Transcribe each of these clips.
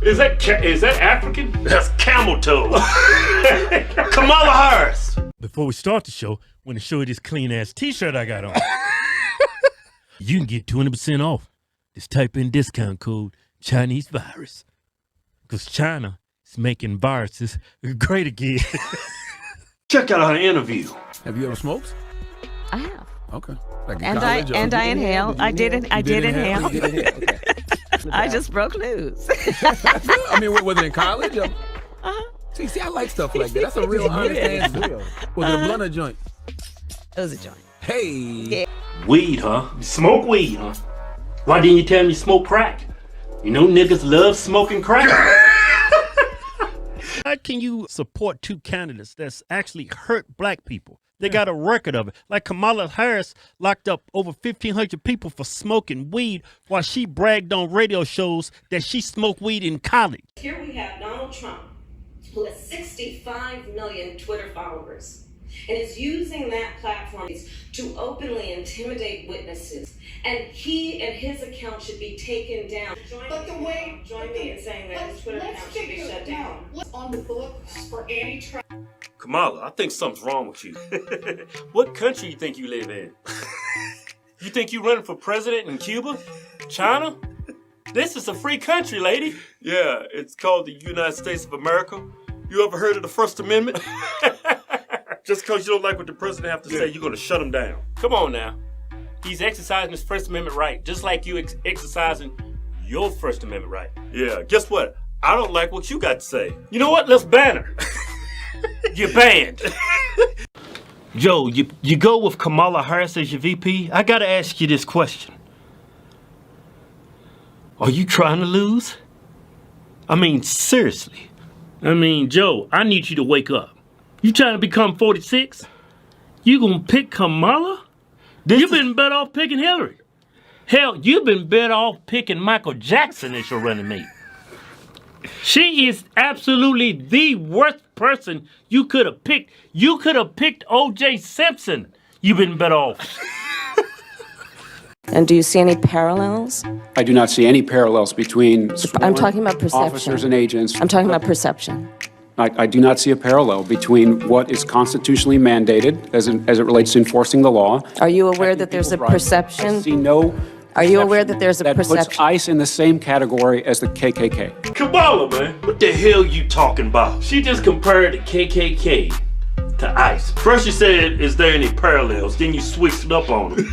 Is that African? That's camel toe. Kamala Harris. Before we start the show, I want to show you this clean-ass t-shirt I got on. You can get 20% off. Just type in discount code Chinese virus. Because China is making viruses great again. Check out our interview. Have you ever smoked? I have. Okay. Like in And college, I inhaled. I did inhale. Okay. I just broke loose. I mean, was it in college? Uh-huh. See, I like stuff like that. That's a real honest answer. Was it a blunt or joint? It was a joint. Hey. Yeah. Weed, huh? You smoke weed, huh? Why didn't you tell me you smoke crack? You know niggas love smoking crack. How can you support two candidates that's actually hurt black people? They got a record of it. Like Kamala Harris locked up over 1,500 people for smoking weed while she bragged on radio shows that she smoked weed in college. Here we have Donald Trump, who has 65 million Twitter followers, and is using that platform to openly intimidate witnesses. And he and his account should be taken down. Join me in saying that his Twitter account should be shut down. What's on the books for anti-Trump? Kamala, I think something's wrong with you. What country you think you live in? You think you running for president in Cuba? China? This is a free country, lady. Yeah, it's called the United States of America. You ever heard of the First Amendment? Just because you don't like what the president have to say, you're going to shut him down. Come on now. He's exercising his First Amendment right, just like you exercising your First Amendment right. Yeah, guess what? I don't like what you got to say. You know what? Let's ban her. You're banned. Joe, you go with Kamala Harris as your VP? I gotta ask you this question. Are you trying to lose? I mean, seriously. I mean, Joe, I need you to wake up. You trying to become 46? You gonna pick Kamala? You've been better off picking Hillary. Hell, you've been better off picking Michael Jackson as your running mate. She is absolutely the worst person you could have picked. You could have picked O.J. Simpson. You've been better off. And do you see any parallels? I do not see any parallels between I'm talking about perception. officers and agents. I'm talking about perception. I do not see a parallel between what is constitutionally mandated as it relates to enforcing the law. Are you aware that there's a perception? I see no. Are you aware that there's a that perception? puts ICE in the same category as the KKK. Kamala, man. What the hell you talking about? She just compared the KKK to ICE. First you said, is there any parallels? Then you switched it up on them.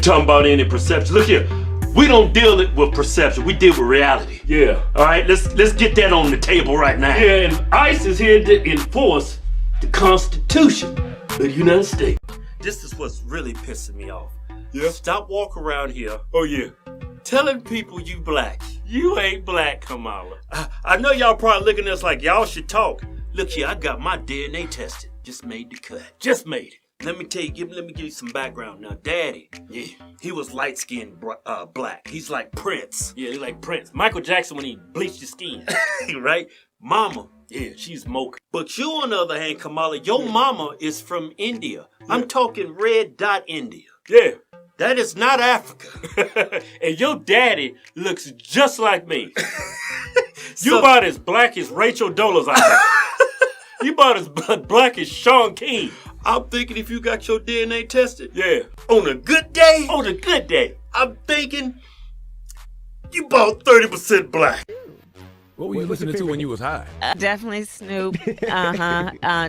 Talking about any perception. Look here. We don't deal with perception. We deal with reality. Yeah. All right, let's get that on the table right now. Yeah, and ICE is here to enforce the Constitution of the United States. This is what's really pissing me off. Yeah. Stop walking around here. Oh yeah. Telling people you black. You ain't black, Kamala. I know y'all probably looking at us like y'all should talk. Look here, I got my DNA tested. Just made the cut. Just made it. Let me tell you, let me give you some background now. Daddy, yeah, he was light-skinned black. He's like Prince. Yeah, he's like Prince. Michael Jackson when he bleached his skin. Right? Mama, yeah, she's mocha. But you, on the other hand, Kamala, your mama is from India. Yeah. I'm talking red dot India. Yeah. That is not Africa. And your daddy looks just like me. You about as black as Rachel Dolezal. You about as black as Sean King. I'm thinking if you got your DNA tested, yeah, on a good day, I'm thinking you about 30% black. What were you listening to when you was high? Definitely Snoop.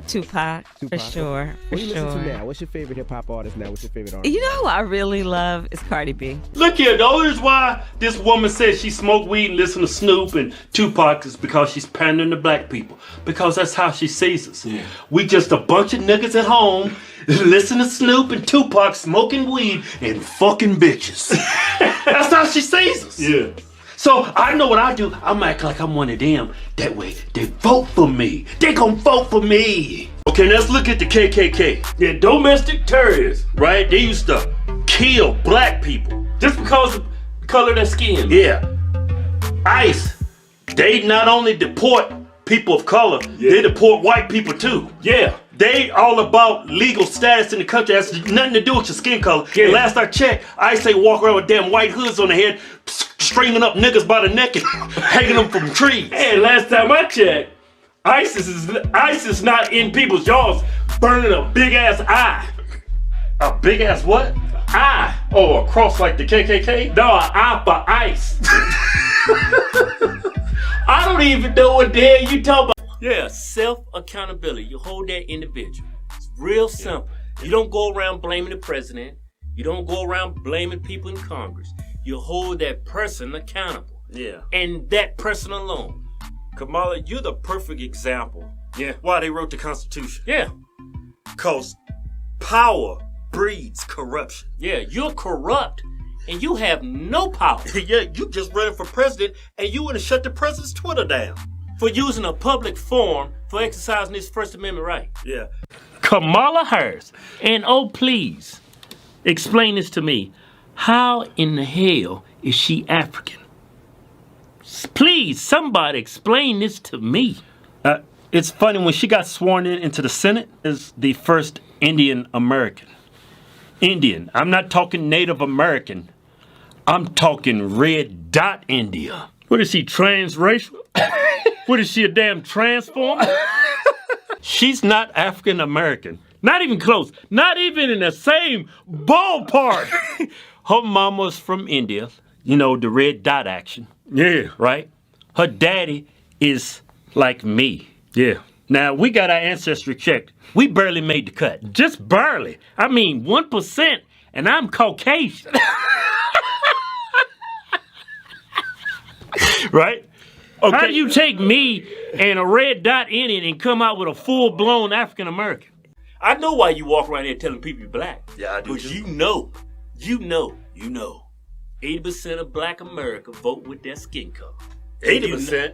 Tupac. For sure. What do you listen to now? What's your favorite hip hop artist now? What's your favorite artist? You know who I really love is Cardi B. Look here, the only reason why this woman says she smoked weed and listen to Snoop and Tupac is because she's pandering to black people. Because that's how she sees us. Yeah. We just a bunch of niggas at home listen to Snoop and Tupac smoking weed and fucking bitches. That's how she sees us. Yeah. So I know what I do. I'm acting like I'm one of them. That way, they vote for me. They gon' vote for me. Okay, let's look at the KKK. They're domestic terrorists, right? They used to kill black people just because of the color of their skin. Yeah. ICE, they not only deport people of color, they deport white people too. Yeah. They all about legal status in the country. That's nothing to do with your skin color. Yeah. And last I checked, ICE say walk around with damn white hoods on their head, stringing up niggas by the neck and hanging them from trees. Hey, last time I checked, ISIS is not in people's yards burning a big ass eye. A big ass what? Eye. Oh, a cross like the KKK? No, an eye for ice. I don't even know what the hell you talking about. Yeah, self-accountability. You hold that individual. It's real simple. You don't go around blaming the president. You don't go around blaming people in Congress. You hold that person accountable. Yeah. And that person alone. Kamala, you're the perfect example. Yeah. Why they wrote the Constitution. Yeah. Because power breeds corruption. Yeah, you're corrupt. And you have no power. Yeah, you just running for president and you want to shut the president's Twitter down. For using a public forum for exercising his First Amendment right. Yeah. Kamala Harris. And oh, please, explain this to me. How in the hell is she African? Please, somebody explain this to me. It's funny, when she got sworn into the Senate, is the first Indian American. Indian. I'm not talking Native American. I'm talking red dot India. What is she, transracial? What is she, a damn transformer? She's not African American. Not even close. Not even in the same ballpark. Her mama's from India. You know, the red dot action. Yeah. Right? Her daddy is like me. Yeah. Now, we got our ancestry checked. We barely made the cut. Just barely. I mean, 1%, and I'm Caucasian. Right? Okay. How do you take me and a red dot Indian and come out with a full-blown African American? I know why you walk around here telling people you're black. Yeah, I do. But you know, 80% of black America vote with their skin color. 80%?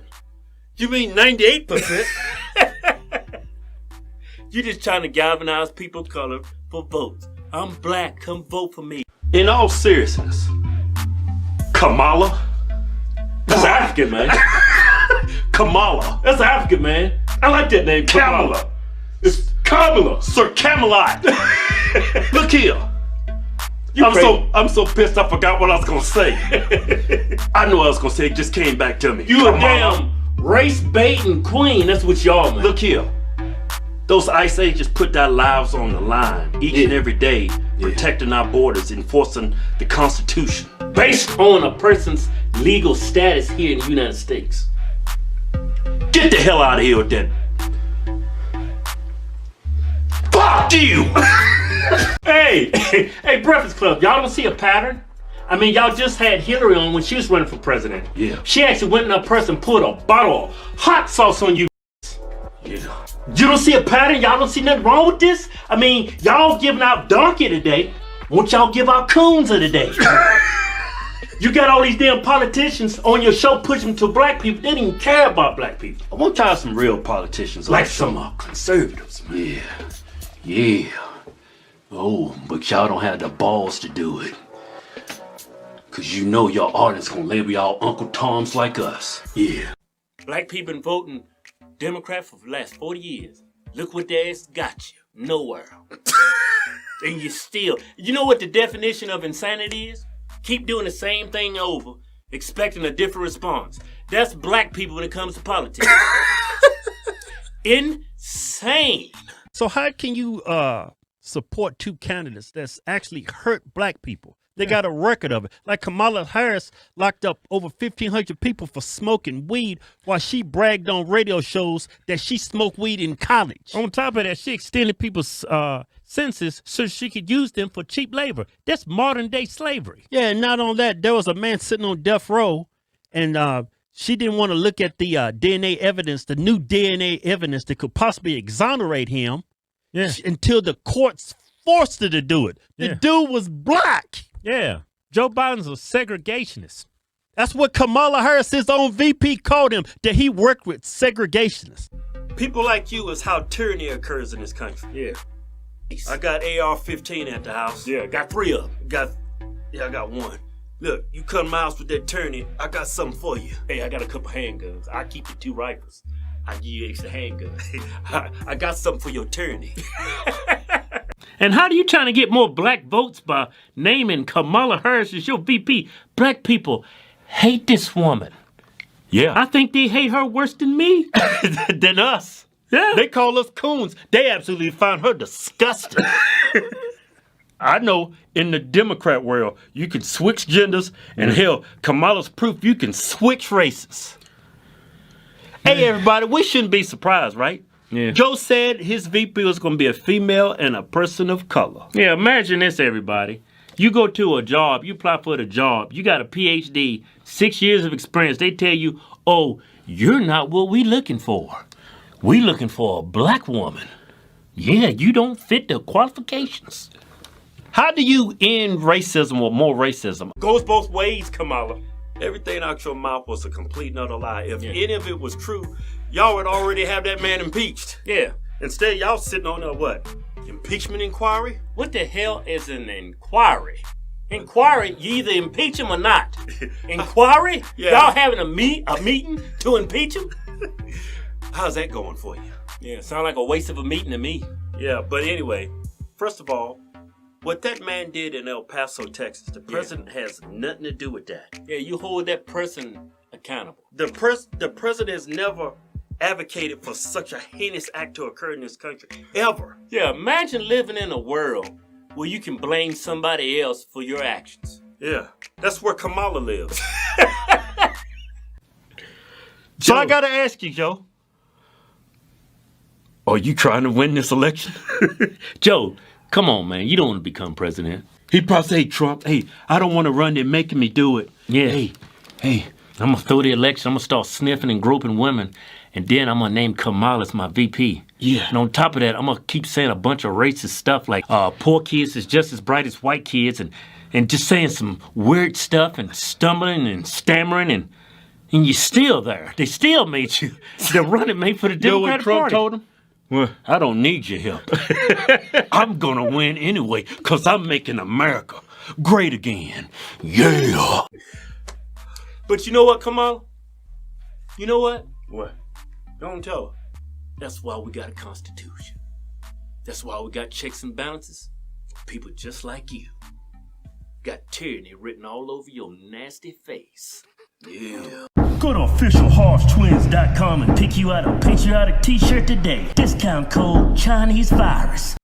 You mean 98%? You're just trying to galvanize people of color for votes. I'm black, come vote for me. In all seriousness, Kamala? That's African, man. Kamala. That's African, man. I like that name, Kamala. It's Kamala. Sir Camelot. Look here. I'm so pissed I forgot what I was gonna say. I know what I was gonna say, it just came back to me. You a damn race baiting queen. That's what y'all, man. Look here. Those ICE agents put their lives on the line each and every day, protecting our borders, enforcing the Constitution. Based on a person's legal status here in the United States. Get the hell out of here with that. Fuck you! Hey, Breakfast Club, y'all don't see a pattern? I mean, y'all just had Hillary on when she was running for president. Yeah. She actually went in her purse and pulled a bottle of hot sauce on you. Yeah. You don't see a pattern? Y'all don't see nothing wrong with this? I mean, y'all giving out donkey today. Won't y'all give out coons of the day? You got all these damn politicians on your show pushing to black people. They didn't even care about black people. I want y'all some real politicians. Like some conservatives, man. Yeah. Oh, but y'all don't have the balls to do it. Cause you know your audience gonna label y'all Uncle Toms like us. Yeah. Black people been voting Democrat for the last 40 years. Look what their ass got you. Nowhere. And you still, you know what the definition of insanity is? Keep doing the same thing over, expecting a different response. That's black people when it comes to politics. Insane. So how can you support two candidates that's actually hurt black people? They got a record of it. Like Kamala Harris locked up over 1,500 people for smoking weed while she bragged on radio shows that she smoked weed in college. On top of that, she extended people's sentences so she could use them for cheap labor. That's modern day slavery. Yeah, and not on that, there was a man sitting on death row and she didn't want to look at the DNA evidence, the new DNA evidence that could possibly exonerate him until the courts forced her to do it. The dude was black. Yeah. Joe Biden's a segregationist. That's what Kamala Harris's own VP called him, that he worked with segregationists. People like you is how tyranny occurs in this country. Yeah. I got AR-15 at the house. Yeah, got 3 of them. I got 1. Look, you cut miles with that tyranny, I got something for you. Hey, I got a couple handguns. I keep the 2 rifles. I give you extra handguns. I got something for your tyranny. And how do you trying to get more black votes by naming Kamala Harris as your VP? Black people hate this woman. Yeah. I think they hate her worse than me. Than us. Yeah. They call us coons. They absolutely find her disgusting. I know in the Democrat world, you can switch genders, and hell, Kamala's proof you can switch races. Hey, everybody, we shouldn't be surprised, right? Yeah. Joe said his VP was going to be a female and a person of color. Yeah, imagine this, everybody. You go to a job, you apply for the job, you got a PhD, 6 years of experience. They tell you, oh, you're not what we looking for. We looking for a black woman. Yeah, you don't fit the qualifications. How do you end racism or more racism? Goes both ways, Kamala. Everything out your mouth was a complete and utter lie. If any of it was true, y'all would already have that man impeached. Yeah. Instead, y'all sitting on a what? Impeachment inquiry? What the hell is an inquiry? Inquiry, you either impeach him or not. Inquiry? Yeah. Y'all having a meeting to impeach him? How's that going for you? Yeah, sound like a waste of a meeting to me. Yeah, but anyway, first of all, what that man did in El Paso, Texas, the president has nothing to do with that. Yeah, you hold that person accountable. The president has never advocated for such a heinous act to occur in this country, ever. Yeah, imagine living in a world where you can blame somebody else for your actions. Yeah, that's where Kamala lives. So I gotta ask you, Joe. Are you trying to win this election? Joe, come on, man. You don't want to become president. He probably say, hey, Trump, hey, I don't want to run. They're making me do it. Yeah. Hey. I'm gonna throw the election. I'm gonna start sniffing and groping women. And then I'm gonna name Kamala as my VP. Yeah. And on top of that, I'm gonna keep saying a bunch of racist stuff like poor kids is just as bright as white kids and just saying some weird stuff and stumbling and stammering and you're still there. They still made you the running mate for the You know what Democratic Trump Party. told him? Well, I don't need your help. I'm gonna win anyway, because I'm making America great again. Yeah. but you know what, Kamala? You know what? What? Don't tell her. That's why we got a constitution. That's why we got checks and balances. People just like you. Got tyranny written all over your nasty face. Yeah. Go to officialhodgetwins.com and pick you out a patriotic t-shirt today. Discount code Chinese Virus.